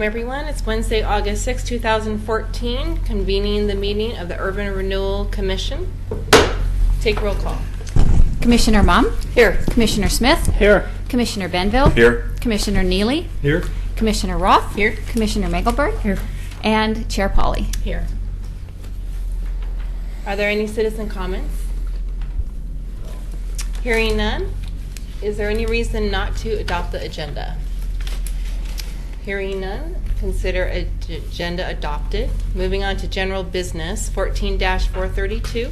Everyone, it's Wednesday, August 6, 2014, convening the meeting of the Urban Renewal Commission. Take roll call. Commissioner Mom? Here. Commissioner Smith? Here. Commissioner Benville? Here. Commissioner Neely? Here. Commissioner Roth? Here. Commissioner Megalberg? Here. And Chair Polly. Here. Are there any citizen comments? Hearing none, is there any reason not to adopt the agenda? Hearing none, consider agenda adopted. Moving on to general business, 14-432.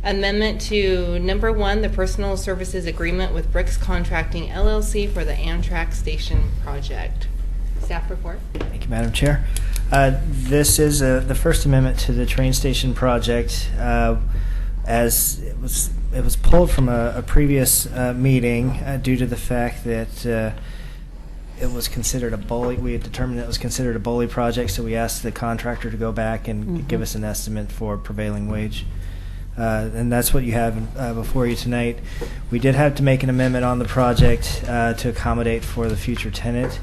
Amendment to number 1, the personal services agreement with Bricks Contracting LLC for the Amtrak station project. Staff report. Thank you, Madam Chair. This is the first amendment to the train station project. As it was pulled from a previous meeting due to the fact that it was considered a BOLI. We had determined it was considered a BOLI project, so we asked the contractor to go back and give us an estimate for prevailing wage. And that's what you have before you tonight. We did have to make an amendment on the project to accommodate for the future tenant.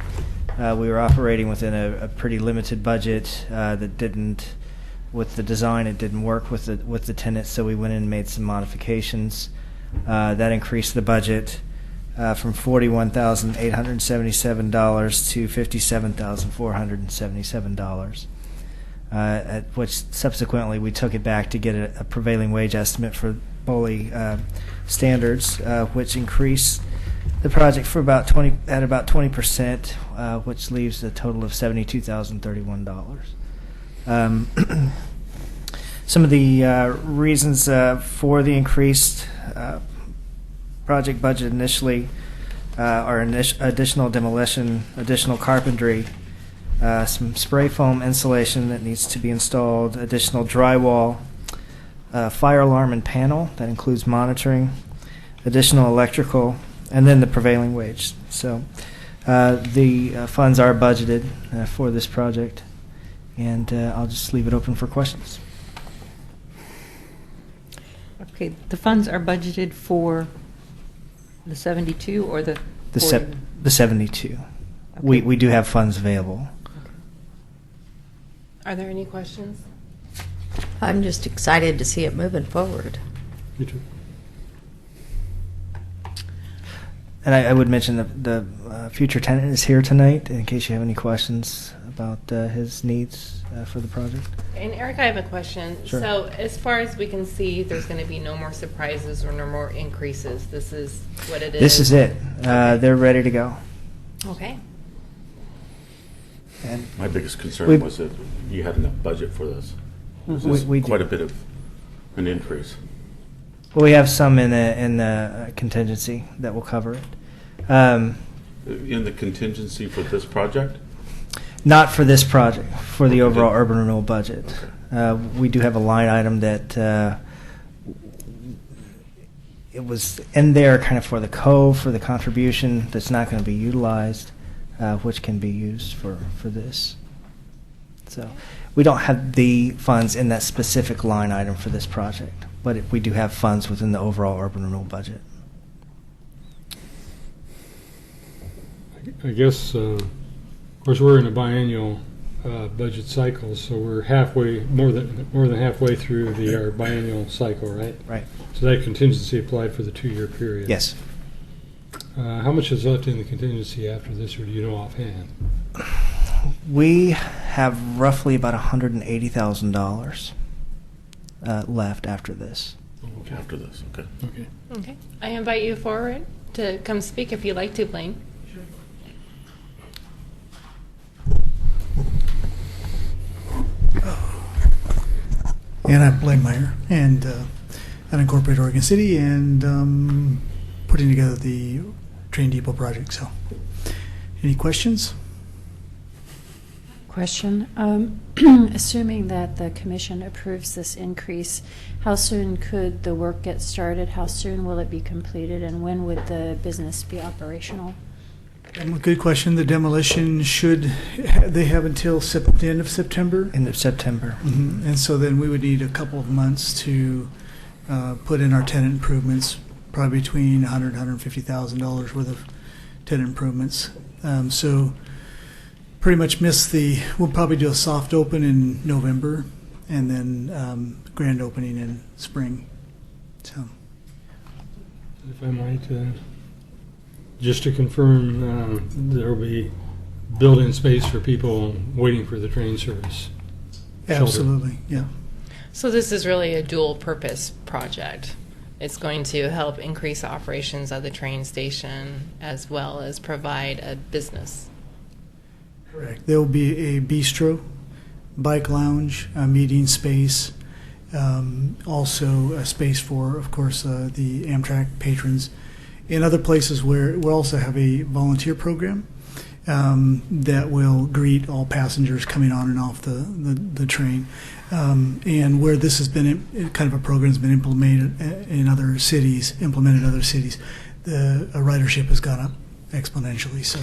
We were operating within a pretty limited budget that didn't, with the design, it didn't work with the tenant, so we went in and made some modifications. That increased the budget from $41,877 to $57,477. At which subsequently we took it back to get a prevailing wage estimate for BOLI standards, which increased the project for about 20%, which leaves a total of $72,031. Some of the reasons for the increased project budget initially are additional demolition, additional carpentry, some spray foam insulation that needs to be installed, additional drywall, fire alarm and panel that includes monitoring, additional electrical, and then the prevailing wage. So the funds are budgeted for this project, and I'll just leave it open for questions. Okay, the funds are budgeted for the 72 or the 72. Okay. We do have funds available. Are there any questions? I'm just excited to see it moving forward. Me too. And I would mention the future tenant is here tonight in case you have any questions about his needs for the project. And Eric, I have a question. Sure. So as far as we can see, there's going to be no more surprises or no more increases. This is what it is? This is it. They're ready to go. Okay. And my biggest concern was that you had enough budget for this. We quite do. a bit of an increase. Well, we have some in the contingency that will cover it. In the contingency for this project? Not for this project, for the overall urban renewal budget. We do have a line item that it was in there kind of for the cove, for the contribution that's not going to be utilized, which can be used for this. So we don't have the funds in that specific line item for this project, but we do have funds within the overall urban renewal budget. I guess, of course, we're in a biennial budget cycle, so we're more than halfway through our biennial cycle, right? Right. So that contingency applied for the 2-year period. Yes. How much is left in the contingency after this, or do you know offhand? We have roughly about $180,000 left after this. Okay. After this, okay. Okay. Okay. I invite you forward to come speak if you'd like to, Blaine. And I'm Blaine Meyer, and I incorporate Oregon City and putting together the train depot project. So, any questions? Question. Assuming that the commission approves this increase, how soon could the work get started? How soon will it be completed? And when would the business be operational? Good question. The demolition they have until the end of September? End of September. Mm-hmm. And so then we would need a couple of months to put in our tenant improvements, probably between $100,000 and $150,000 worth of tenant improvements. So pretty much we'll probably do a soft open in November and then grand opening in spring. So. If I might, just to confirm, there will be built-in space for people waiting for the train service. Shelter. Absolutely, yeah. So this is really a dual-purpose project. It's going to help increase operations of the train station as well as provide a business. Correct. There will be a bistro, bike lounge, a meeting space, also a space for, of course, the Amtrak patrons. In other places where we'll also have a volunteer program that will greet all passengers coming on and off the train. And where this has been kind of a program has been implemented in other cities, the ridership has gone up exponentially. So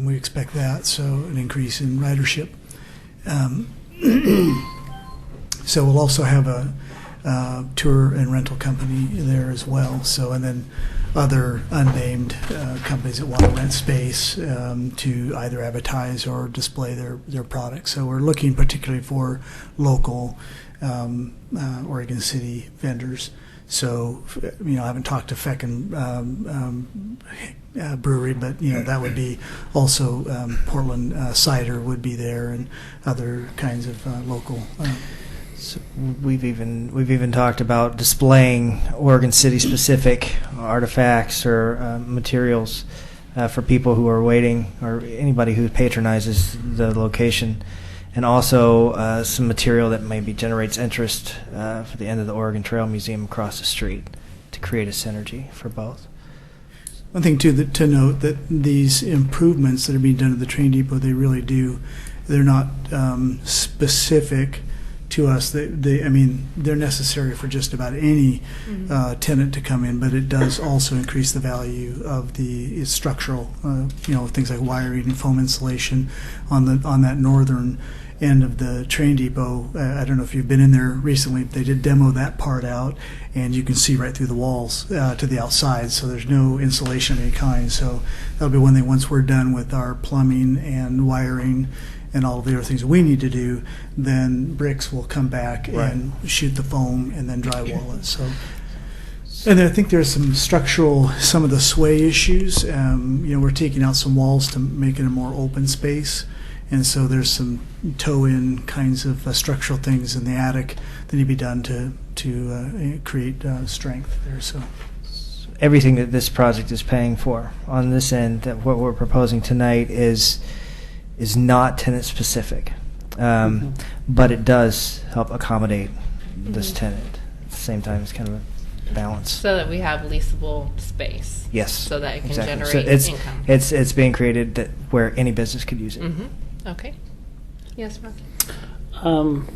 we expect that. So an increase in ridership. So we'll also have a tour and rental company there as well. So and then other unnamed companies that want to rent space to either advertise or display their products. So we're looking particularly for local Oregon City vendors. So, I haven't talked to Feckin Brewery, but, that would be also Portland Cider would be there and other kinds of local. So we've even talked about displaying Oregon City specific artifacts or materials for people who are waiting or anybody who patronizes the location, and also some material that maybe generates interest for the end of the Oregon Trail Museum across the street to create a synergy for both. One thing too to note that these improvements that are being done at the train depot, they're not specific to us. They're necessary for just about any tenant to come in, but it does also increase the value of its structural, things like wiring and foam insulation on that northern end of the train depot. I don't know if you've been in there recently, but they did demo that part out, and you can see right through the walls to the outside, so there's no insulation of any kind. So that'll be one thing once we're done with our plumbing and wiring and all of the other things we need to do, then bricks will come back and shoot the foam and then drywall it. So, and then I think there's some of the sway issues. We're taking out some walls to make it a more open space. And so there's some toe-in kinds of structural things in the attic that need to be done to create strength there. So everything that this project is paying for on this end, that what we're proposing tonight is not tenant specific, but it does help accommodate this tenant. At the same time, it's kind of a balance. So that we have leasable space. Yes. So that it can exactly. generate So income. It's being created where any business could use it. Mm-hmm. Okay. Yes, Mark?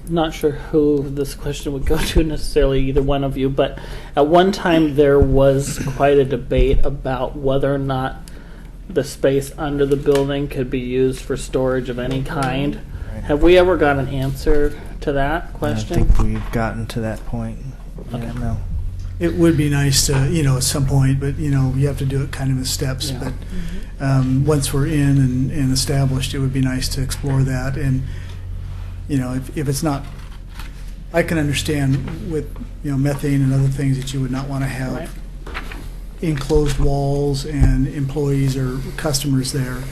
Not sure who this question would go to necessarily, either one of you, but at one time there was quite a debate about whether or not the space under the building could be used for storage of any kind. Right. Have we ever got an answer to that question? I think we've gotten to that point. Okay. Yeah, no. it would be nice to, at some point, but, you have to do it kind of in steps. Yeah. But once we're in and established, it would be nice to explore that. And, if it's not, I can understand with, methane and other things that you would not want to have Right. enclosed walls and employees or customers there.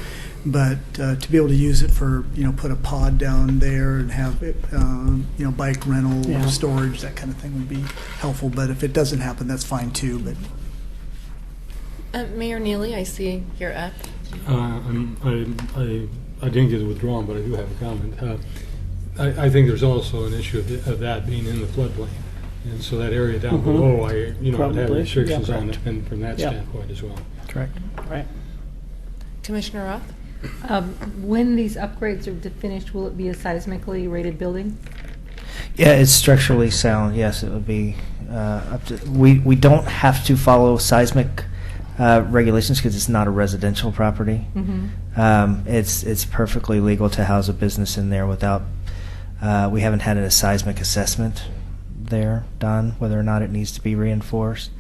But to be able to use it for, put a pod down there and have it, bike rental, Yeah. storage, that kind of thing would be helpful. But if it doesn't happen, that's fine too. But Mayor Neely, I see you're up. I didn't get it withdrawn, but I do have a comment. I think there's also an issue of that being in the floodplain. And so that area down below, I'd have Probably, restrictions yeah. on it and from that Yeah. standpoint as well. Correct. Right. Commissioner Roth? When these upgrades are finished, will it be a seismically rated building? Yeah, it's structurally sound. Yes, it would be up to. We don't have to follow seismic regulations because it's not a residential property. Mm-hmm. It's perfectly legal to house a business in there without. We haven't had a seismic assessment there done, whether or not it needs to be reinforced.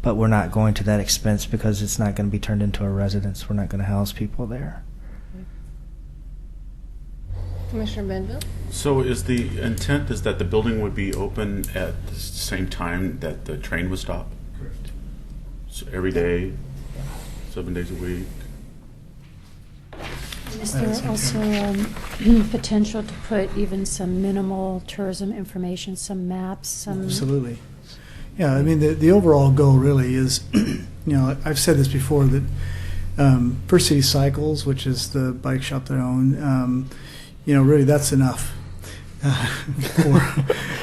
But we're not going to that expense because it's not going to be turned into a residence. We're not going to house people there. Commissioner Benville? So is the intent is that the building would be open at the same time that the train would stop? Correct. So every day, 7 days a week? Is there also potential to put even some minimal tourism information, some maps, some? Absolutely. Yeah, I mean, the overall goal really is, I've said this before, that First City Cycles, which is the bike shop that I own, really that's enough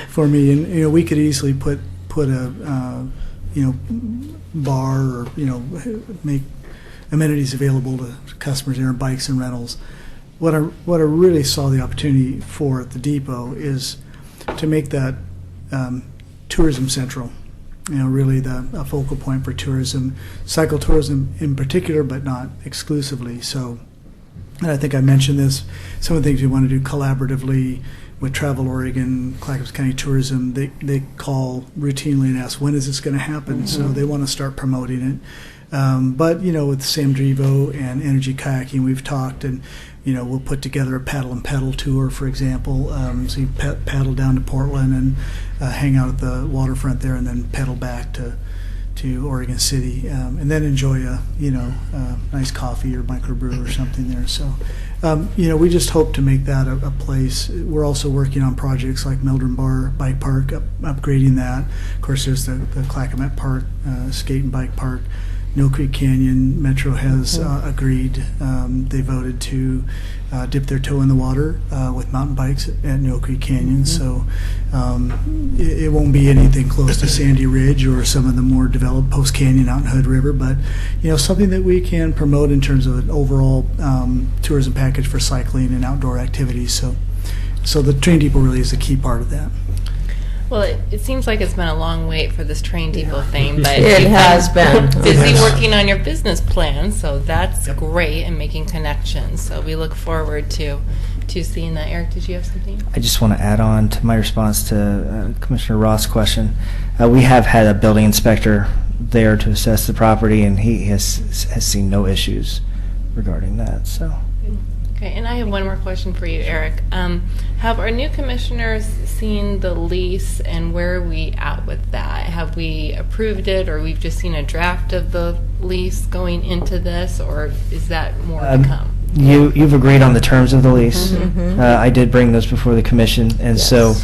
for me. And, we could easily put a, bar or, make amenities available to customers there, bikes and rentals. What I really saw the opportunity for at the depot is to make that tourism central. Really a focal point for tourism, cycle tourism in particular, but not exclusively. So, and I think I mentioned this, some of the things we want to do collaboratively with Travel Oregon, Clackamas County Tourism, they call routinely and ask, when is this going to happen? So they want to start promoting it. But, with Sam Drivo and Energy Kayaking, we've talked, and, we'll put together a paddle and pedal tour, for example. So you paddle down to Portland and hang out at the waterfront there, and then pedal back to Oregon City, and then enjoy a nice coffee or microbrew or something there. So, we just hope to make that a place. We're also working on projects like Mildred Bar Bike Park, upgrading that. Of course, there's the Clackamas Park skate and bike park. Mill Creek Canyon, Metro has agreed. They voted to dip their toe in the water with mountain bikes at Mill Creek Canyon. So it won't be anything close to Sandy Ridge or some of the more developed Post Canyon out in Hood River, but something that we can promote in terms of an overall tourism package for cycling and outdoor activities. So the train depot really is a key part of that. Well, it seems like it's been a long wait for this train depot thing, but It you've has been. busy working on your business plan, so that's great, and making connections. So we look forward to seeing that. Eric, did you have something? I just want to add on to my response to Commissioner Ross' question. We have had a building inspector there to assess the property, and he has seen no issues regarding that. So. Okay, and I have one more question for you, Eric. Have our new commissioners seen the lease, and where are we at with that? Have we approved it, or we've just seen a draft of the lease going into this, or is that more to come? You've agreed on the terms of the lease. I did bring those before the commission, and so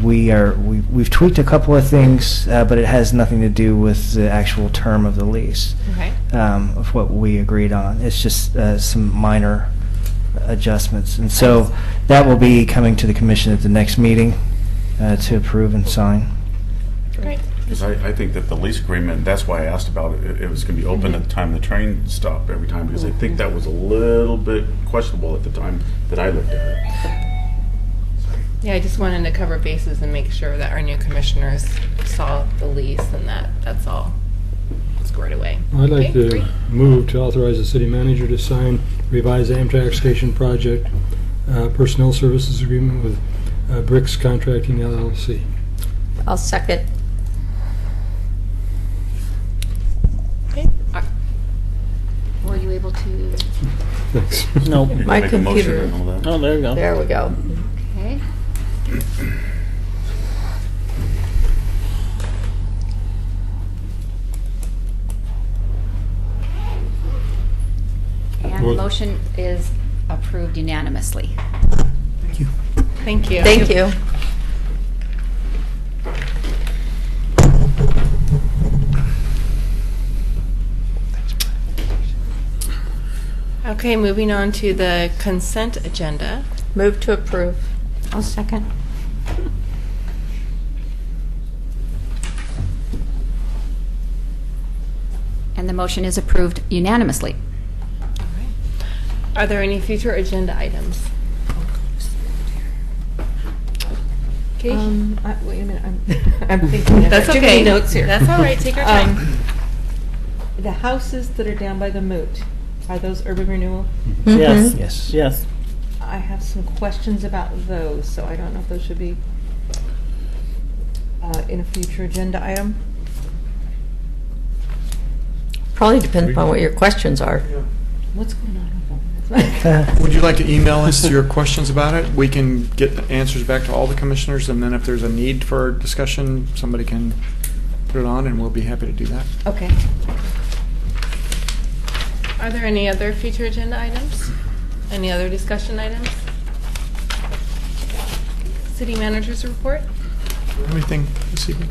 we've tweaked a couple of things, but it has nothing to do with the actual term of the lease. Okay. Of what we agreed on. It's just some minor adjustments, and so that will be coming to the commission at the next meeting to approve and sign. Great. Because I think that the lease agreement, that's why I asked about it, it was going to be open at the time the train stopped every time, because I think that was a little bit questionable at the time that I looked at it. Yeah, I just wanted to cover bases and make sure that our new commissioners saw the lease and that's all squared away. I'd like Okay, to great. move to authorize the city manager to sign revised Amtrak station project personnel services agreement with Bricks Contracting LLC. I'll second. Okay. Were you able to? Thanks. No. You can My make a motion computer. and all that. Oh, there you go. There we go. Okay. And the motion is approved unanimously. Thank you. Thank you. Thank you. Okay, moving on to the consent agenda. Move to approve. I'll second. And the motion is approved unanimously. Are there any future agenda items? Okay. Wait a minute, I'm thinking. That's Too okay. many notes here. That's all right. Take your time. The houses that are down by the moot, are those urban renewal? Yes. Yes. Yes. I have some questions about those, so I don't know if those should be in a future agenda item. Probably depends upon what your questions are. What's going on with them? Would you like to email us your questions about it? We can get the answers back to all the commissioners, and then if there's a need for discussion, somebody can put it on, and we'll be happy to do that. Okay. Are there any other future agenda items? Any other discussion items? City manager's report? Anything this evening?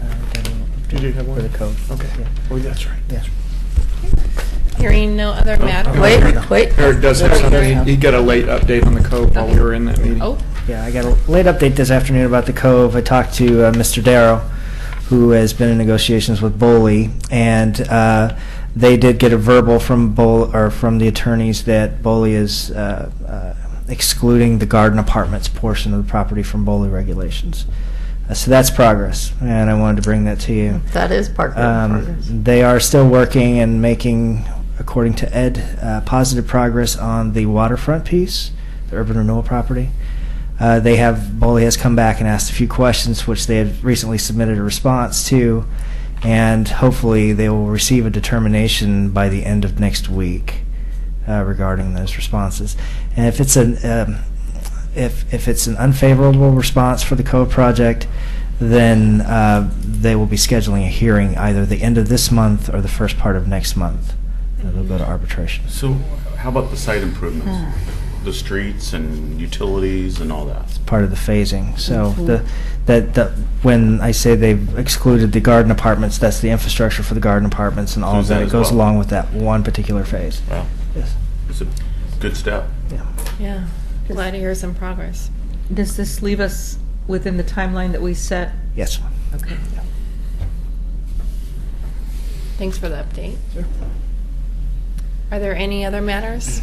Did you have one? For the code. Okay. Yeah. Oh, that's right. Yeah. Hearing no other matter. Wait. Eric does have something. He got a late update on the code while we were in that meeting. Oh, Yeah, I got a late update this afternoon about the Cove. I talked to Mr. Darrow, who has been in negotiations with Boley, and they did get a verbal from from the attorneys that Boley is excluding the garden apartments portion of the property from Boley regulations. So that's progress, and I wanted to bring that to you. That is part of progress. They are still working and making, according to Ed, positive progress on the waterfront piece, the urban renewal property. Boley has come back and asked a few questions, which they have recently submitted a response to, and hopefully they will receive a determination by the end of next week regarding those responses. And if it's if it's an unfavorable response for the Cove project, then they will be scheduling a hearing either the end of this month or the first part of next month. It'll go to arbitration. So how about the site improvements? The streets and utilities and all that? It's part of the phasing. So when I say they've excluded the garden apartments, that's the infrastructure for the garden apartments and all of that. It goes along with that one particular phase. Wow. Yes. It's a good step. Yeah. yeah. Glad to hear some progress. Does this leave us within the timeline that we set? Yes. Okay. Thanks for the update. Are there any other matters?